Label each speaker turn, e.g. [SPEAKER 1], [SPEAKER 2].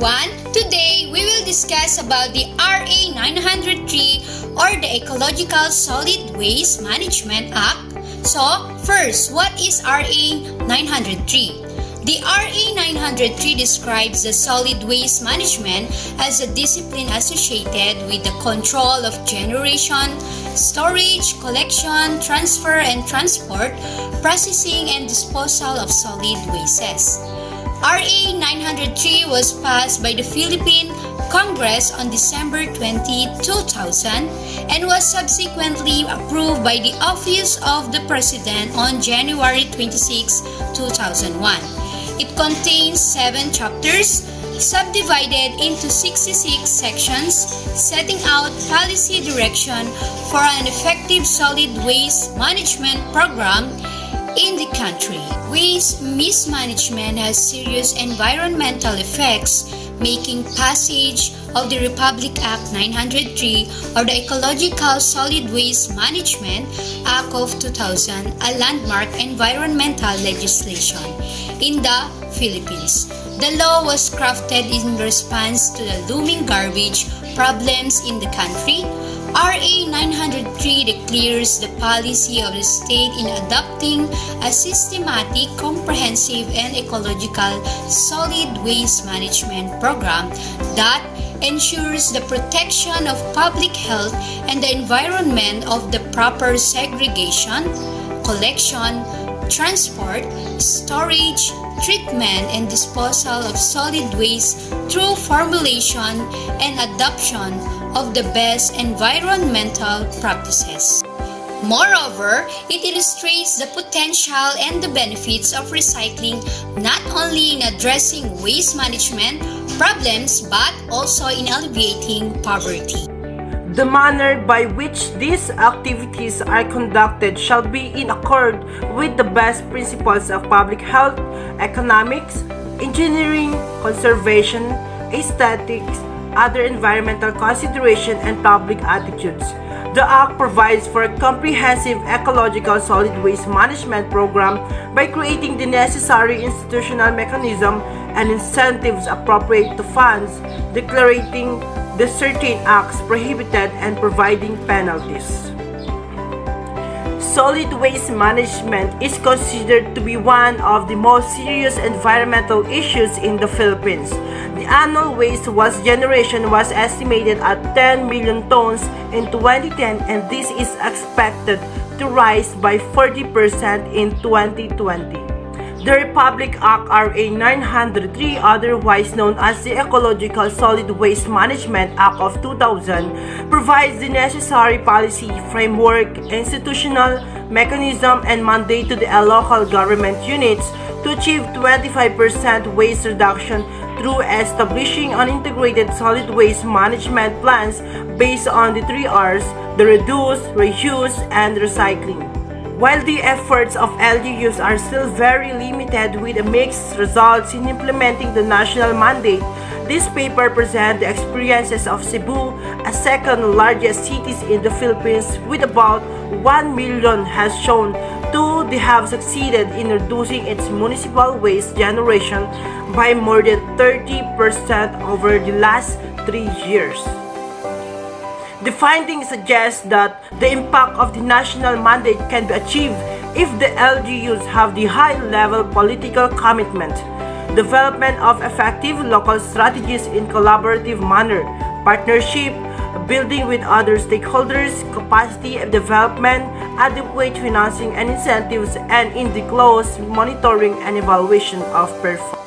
[SPEAKER 1] everyone! Today, we will discuss about the RA 903 or the Ecological Solid Waste Management Act. So, first, what is RA 903? The RA 903 describes the solid waste management as a discipline associated with the control of generation, storage, collection, transfer and transport, processing and disposal of solid wastes. RA 903 was passed by the Philippine Congress on December 20, 2000 and was subsequently approved by the Office of the President on January 26, 2001. It contains 7 chapters, subdivided into 66 sections, setting out policy direction for an effective solid waste management program in the country. Waste mismanagement has serious environmental effects, making passage of the Republic Act 903 or the Ecological Solid Waste Management Act of 2000 a landmark environmental legislation in the Philippines. The law was crafted in response to the looming garbage problems in the country. RA 903 declares the policy of the state in adopting a systematic, comprehensive, and ecological solid waste management program that ensures the protection of public health and the environment of the proper segregation, collection, transport, storage, treatment, and disposal of solid waste through formulation and adoption of the best environmental practices. Moreover, it illustrates the potential and the benefits of recycling not only in addressing waste management problems but also in alleviating poverty.
[SPEAKER 2] The manner by which these activities are conducted shall be in accord with the best principles of public health, economics, engineering, conservation, aesthetics, other environmental consideration, and public attitudes. The Act provides for a comprehensive ecological solid waste management program by creating the necessary institutional mechanism and incentives appropriate to funds, declaring the certain acts prohibited and providing penalties. Solid waste management is considered to be one of the most serious environmental issues in the Philippines. The annual waste generation was estimated at 10 million tons in 2010, and this is expected to rise by 40% in 2020. The Republic Act RA 903, otherwise known as the Ecological Solid Waste Management Act of 2000, provides the necessary policy framework, institutional mechanism, and mandate to the local government units to achieve 25% waste reduction through establishing an integrated solid waste management plans based on the 3 Rs: the reduce, reuse, and recycling. While the efforts of LGUs are still very limited with mixed results in implementing the national mandate, this paper presents the experiences of Cebu, a second largest city in the Philippines with about 1 million, has shown to have succeeded in reducing its municipal waste generation by more than 30% over the last 3 years. The findings suggest that the impact of the national mandate can be achieved if the LGUs have the high-level political commitment, development of effective local strategies in collaborative manner, partnership, building with other stakeholders, capacity development, adequate financing and incentives, and in the close monitoring and evaluation of performance.